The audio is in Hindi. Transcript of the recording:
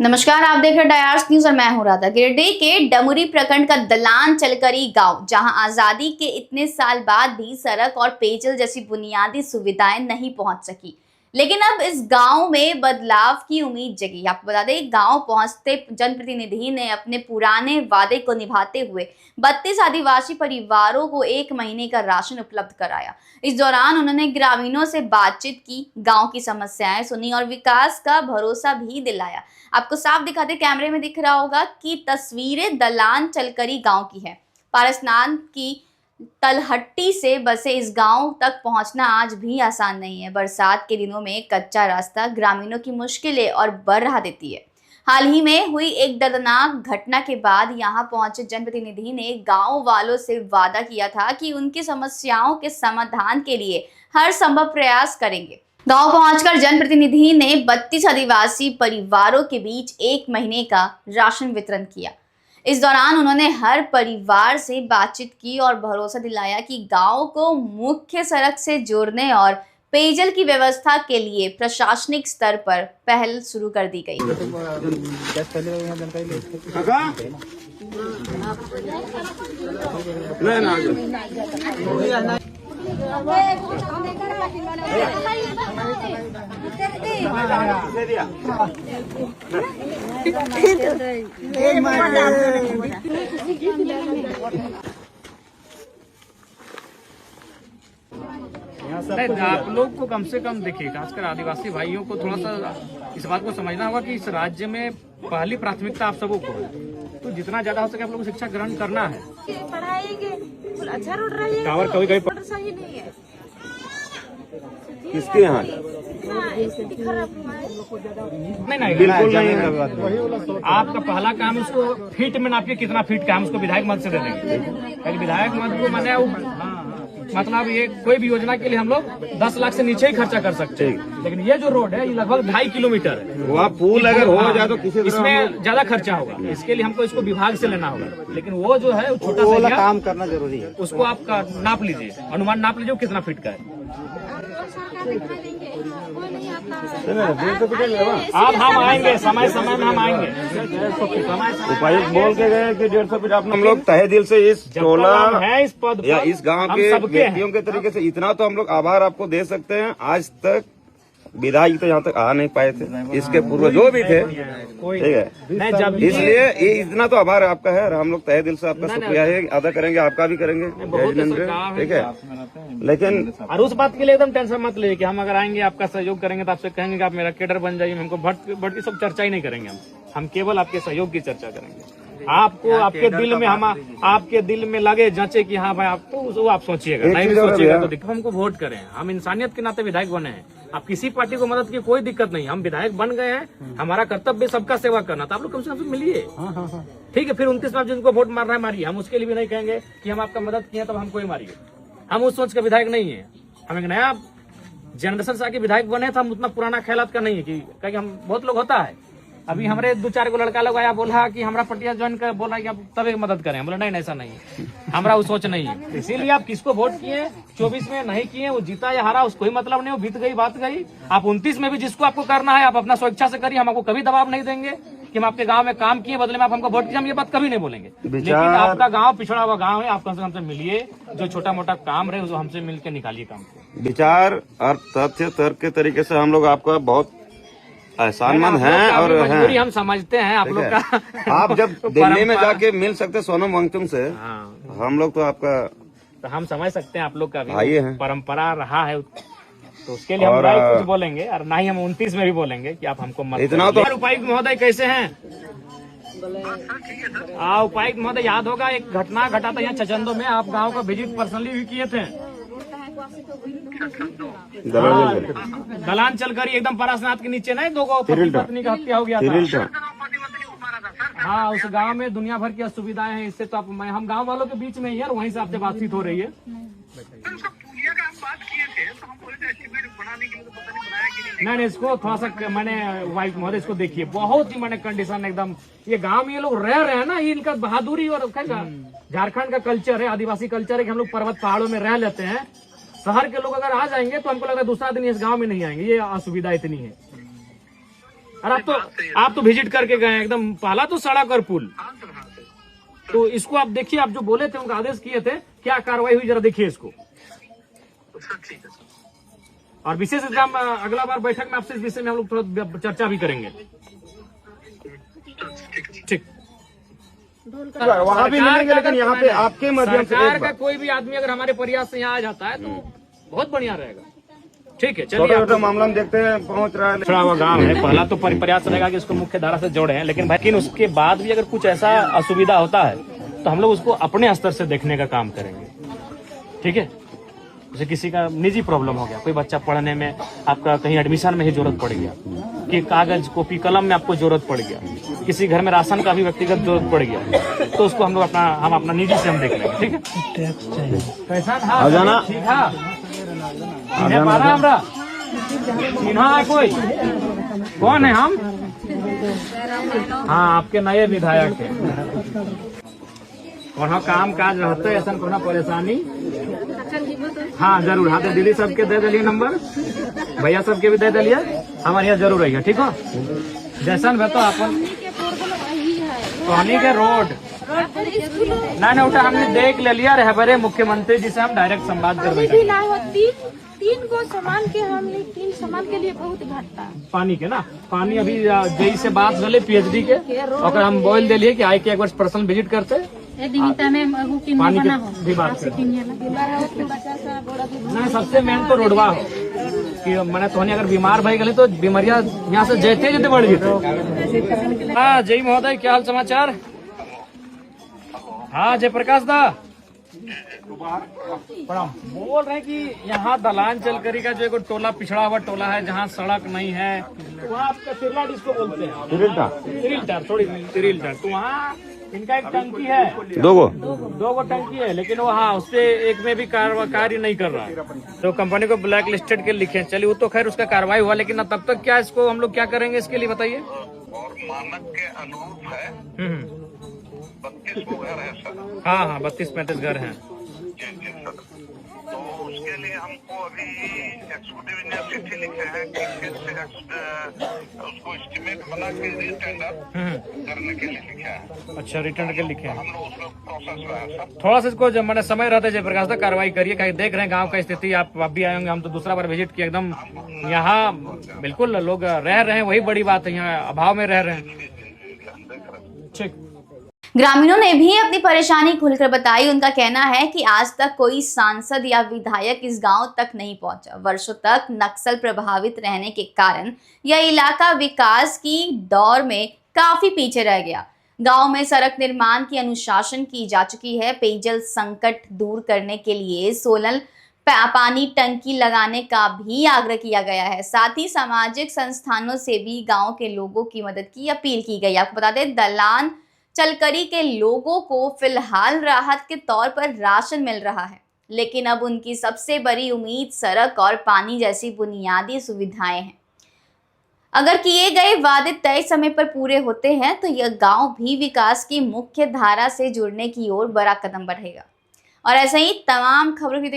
नमस्कार, आप देख रहे हैं डायर्स न्यूज और मैं हूं राधा। गिरिडीह के डमुरी प्रखंड का दलान चलकरी गांव, जहां आजादी के इतने साल बाद भी सड़क और पेयजल जैसी बुनियादी सुविधाएं नहीं पहुंच सकी, लेकिन अब इस गांव में बदलाव की उम्मीद जगी। आपको बता दें, गांव पहुंचते जनप्रतिनिधि ने अपने पुराने वादे को निभाते हुए 32 आदिवासी परिवारों को 1 महीने का राशन उपलब्ध कराया। इस दौरान उन्होंने ग्रामीणों से बातचीत की, गांव की समस्याएं सुनी और विकास का भरोसा भी दिलाया। आपको साफ दिखाते कैमरे में दिख रहा होगा कि तस्वीरें दलान चलकरी गांव की है। पारसनाथ की तलहट्टी से बसे इस गांव तक पहुंचना आज भी आसान नहीं है। बरसात के दिनों में कच्चा रास्ता ग्रामीणों की मुश्किलें और बढ़ा देती है। हाल ही में हुई एक दर्दनाक घटना के बाद यहां पहुंचे जनप्रतिनिधि ने गांव वालों से वादा किया था कि उनकी समस्याओं के समाधान के लिए हर संभव प्रयास करेंगे। गांव पहुंचकर जनप्रतिनिधि ने 32 आदिवासी परिवारों के बीच 1 महीने का राशन वितरण किया। इस दौरान उन्होंने हर परिवार से बातचीत की और भरोसा दिलाया कि गांव को मुख्य सड़क से जोड़ने और पेयजल की व्यवस्था के लिए प्रशासनिक स्तर पर पहल शुरू कर दी गई। आप लोग को कम से कम देखिए, खासकर आदिवासी भाइयों को थोड़ा सा इस बात को समझना होगा कि इस राज्य में पहली प्राथमिकता आप सबको को है, तो जितना ज्यादा हो सके आप लोगों को शिक्षा ग्रहण करना है। पढ़ाई के अच्छा रोड रही है, टावर कभी सही नहीं है। किसके यहाँ नहीं बिल्कुल नहीं। आपका पहला काम उसको फीट में नापिए, कितना फीट का हम उसको विधायक मद से दे देंगे। विधायक मद को मैंने मतलब ये कोई भी योजना के लिए हम लोग 10 लाख से नीचे ही खर्चा कर सकते हैं, लेकिन ये जो रोड है ये लगभग 2.5 किलोमीटर है। वहाँ पुल अगर हो जाए तो किसी इसमें ज्यादा खर्चा होगा, इसके लिए हमको इसको विभाग से लेना होगा। लेकिन वो जो है छोटा सा काम करना जरूरी है, उसको आप नाप लीजिए, अनुमान नाप लीजिए कितना फीट का है। अब हम आएंगे, समय समय में हम आएंगे। उपायुक्त बोल के गए कि 150 फीट। हम लोग तहे दिल से इस टोला है इस पद या इस गांव के व्यक्तियों के तरीके से इतना तो हम लोग आभार आपको दे सकते हैं। आज तक विधायक तो यहाँ तक आ नहीं पाए थे, इसके पूर्व जो भी थे, ठीक है। इसलिए ये इतना तो आभार आपका है और हम लोग तहे दिल से आपका शुक्रिया है अदा करेंगे, आपका भी करेंगे, ठीक है। लेकिन और उस बात के लिए एकदम टेंशन मत लीजिए कि हम अगर आएंगे आपका सहयोग करेंगे तो आपसे कहेंगे कि आप मेरा केडर बन जाइए। हमको भट की सब चर्चा ही नहीं करेंगे, हम केवल आपके सहयोग की चर्चा करेंगे। आपको आपके दिल में आपके दिल में लगे जचे कि हाँ भाई आप तो वो आप सोचिएगा, नहीं सोचिएगा तो दिक्कत। हमको वोट करें, हम इंसानियत के नाते विधायक बने हैं। आप किसी पार्टी को मदद की कोई दिक्कत नहीं, हम विधायक बन गए हैं, हमारा कर्तव्य सबका सेवा करना। तो आप लोग कम से कम मिलिए, ठीक है। फिर 29 में जिनको वोट मारना है मारिए, हम उसके लिए भी नहीं कहेंगे कि हम आपका मदद किए तब हमको ही मारिए। हम उस सोच का विधायक नहीं है, हम एक नया जनरेशन से आके विधायक बने तो हम उतना पुराना ख्यालात का नहीं है कि हम बहुत लोग होता है। अभी हमारे 2-4 को लड़का लोग आया, बोला कि हमारा पटिया ज्वाइन कर, बोला कि आप तब एक मदद करें। बोला नहीं ऐसा नहीं है, हमारा वो सोच नहीं है। इसीलिए आप किसको वोट किए 24 में नहीं किए, वो जीता या हारा उसको ही मतलब नहीं, वो बीत गई बात गई। आप 29 में भी जिसको आपको करना है आप अपना स्वेच्छा से करिए, हम आपको कभी दबाव नहीं देंगे कि हम आपके गांव में काम किए बदले में आप हमको वोट किए, हम ये बात कभी नहीं बोलेंगे। लेकिन आपका गांव पिछड़ा हुआ गांव है, आप कम से कम से मिलिए, जो छोटा मोटा काम रहे वो हमसे मिलकर निकालिए काम को। विचार और तथ्य तर्क के तरीके से हम लोग आपका बहुत एहसानमंद हैं और मजबूरी हम समझते हैं आप लोग का। आप जब दिल्ली में जाके मिल सकते सोनम वांगचुक से, हम लोग तो आपका तो हम समझ सकते हैं आप लोग का भाई है, परंपरा रहा है, तो उसके लिए हम नहीं कुछ बोलेंगे और ना ही हम 29 में भी बोलेंगे कि आप हमको मत इतना तो। उपायुक्त महोदय कैसे हैं? उपायुक्त महोदय याद होगा एक घटना घटा था यहाँ चचंदो में, आप गांव का विजिट पर्सनली भी किए थे। दलान चलकर एकदम पारसनाथ के नीचे ना 2 पति पत्नी का हत्या हो गया था। हाँ, उस गांव में दुनिया भर की असुविधाएं हैं। इससे तो हम गांव वालों के बीच में ही है, वहीं से आपसे बातचीत हो रही है। नहीं, इसको थोड़ा सा मैंने वाइफ महोदय इसको देखिए, बहुत ही मैंने कंडीशन एकदम। ये गांव में ये लोग रह रहे हैं ना, ये इनका बहादुरी और झारखंड का कल्चर है, आदिवासी कल्चर है कि हम लोग पर्वत पहाड़ों में रह लेते हैं। शहर के लोग अगर आ जाएंगे तो हमको लग रहा है दूसरा दिन इस गांव में नहीं आएंगे, ये असुविधा इतनी है। और आप तो विजिट करके गए हैं एकदम पहला तो सड़क और पुल। तो इसको आप देखिए, आप जो बोले थे उनका आदेश किए थे, क्या कार्रवाई हुई जरा देखिए इसको। और विशेष एग्जाम अगला बार बैठक में आपसे इस विषय में हम लोग थोड़ा चर्चा भी करेंगे। ठीक, वहाँ भी मिलेंगे, लेकिन यहाँ पे आपके माध्यम से सरकार का कोई भी आदमी अगर हमारे प्रयास से यहाँ आ जाता है तो बहुत बढ़िया रहेगा। ठीक है, चलिए छोटा मामला हम देखते हैं पहुँच रहा है। थोड़ा हुआ गाँव है, पहला तो प्रयास रहेगा कि इसको मुख्य धारा से जोड़े हैं, लेकिन उसके बाद भी अगर कुछ ऐसा असुविधा होता है तो हम लोग उसको अपने स्तर से देखने का काम करेंगे। ठीक है, जैसे किसी का निजी प्रॉब्लम हो गया, कोई बच्चा पढ़ने में आपका कहीं एडमिशन में ही जरूरत पड़ गया, कि कागज कॉपी कलम में आपको जरूरत पड़ गया, किसी घर में राशन का भी व्यक्तिगत जरूरत पड़ गया, तो उसको हम लोग अपना निजी से हम देख लेंगे। ठीक है, कैसा आ जाना। ठीक है, हमरा चिन्हा है कोई? कौन है हम? हाँ, आपके नए विधायक है। कोनो काम काज रहते ऐसा कोनो परेशानी? हाँ जरूर, हाँ तो दीदी सबके दे दिलिए नंबर, भैया सबके भी दे दिलिए, हमारे यहाँ जरूर रहिए। ठीक हो, जैसन तो अपन सोनी के रोड ना उठा हमने देख ले लिया रहे बड़े मुख्यमंत्री जी से हम डायरेक्ट संवाद कर रहे। तीन को सामान के हमने 3 सामान के लिए बहुत घटता पानी के ना, पानी अभी जेई से बात गले पीएचडी के, और हम बोल दिलिए कि आए के एक बार पर्सनल विजिट करते पानी के भी बात करते। नहीं, सबसे मेन तो रोडवा हो कि मैंने तो अगर बीमार भाई गए तो बीमारियां यहाँ से जैते जैते बढ़ गई। हाँ जय महोदय, क्या हाल समाचार? हाँ जयप्रकाश दा प्रणाम। बोल रहे हैं कि यहाँ दलान चलकरी का जो एक टोला पिछड़ा हुआ टोला है जहाँ सड़क नहीं है, तो वहाँ आपका तिरला जिसको बोलते हैं, तिरिलटार, तो वहाँ इनका एक टंकी है, दो गो टंकी है, लेकिन वो हाँ उस पे एक में भी कार्य नहीं कर रहा है, तो कंपनी को ब्लैक लिस्टेड के लिखे। चलिए वो तो खैर उसका कार्रवाई हुआ, लेकिन तब तक क्या इसको हम लोग क्या करेंगे इसके लिए बताइए। और मानक के अनुरूप है 32 घर है सर। हाँ 32-35 घर हैं। जी सर, तो उसके लिए हमको अभी एग्जीक्यूटिव इंजीनियर चिट्ठी लिखे हैं कि फिर से उसको एस्टीमेट बना के रिटेंडर करने के लिए लिखे हैं। अच्छा, रिटर्न के लिखे हैं, हम लोग उसका प्रोसेस रहा है सर। थोड़ा सा इसको जब मैंने समय रहता है जयप्रकाश तक कार्रवाई करिए, कहीं देख रहे हैं गांव का स्थिति, आप भी आए होंगे, हम तो दूसरा बार विजिट किया, एकदम यहाँ बिल्कुल लोग रह रहे हैं, वही बड़ी बात है, यहाँ अभाव में रह रहे हैं। ठीक, ग्रामीणों ने भी अपनी परेशानी खुलकर बताई। उनका कहना है कि आज तक कोई सांसद या विधायक इस गांव तक नहीं पहुंचा। वर्षों तक नक्सल प्रभावित रहने के कारण यह इलाका विकास की दौर में काफी पीछे रह गया। गांव में सड़क निर्माण की अनुशासन की जा चुकी है। पेयजल संकट दूर करने के लिए सोलर पानी टंकी लगाने का भी आग्रह किया गया है। साथ ही सामाजिक संस्थानों से भी गांव के लोगों की मदद की अपील की गई। आपको बता दें, दलान चलकरी के लोगों को फिलहाल राहत के तौर पर राशन मिल रहा है, लेकिन अब उनकी सबसे बड़ी उम्मीद सड़क और पानी जैसी बुनियादी सुविधाएं हैं। अगर किए गए वादे तय समय पर पूरे होते हैं तो यह गांव भी विकास की मुख्य धारा से जुड़ने की ओर बड़ा कदम बढ़ेगा। और ऐसे ही तमाम खबरों की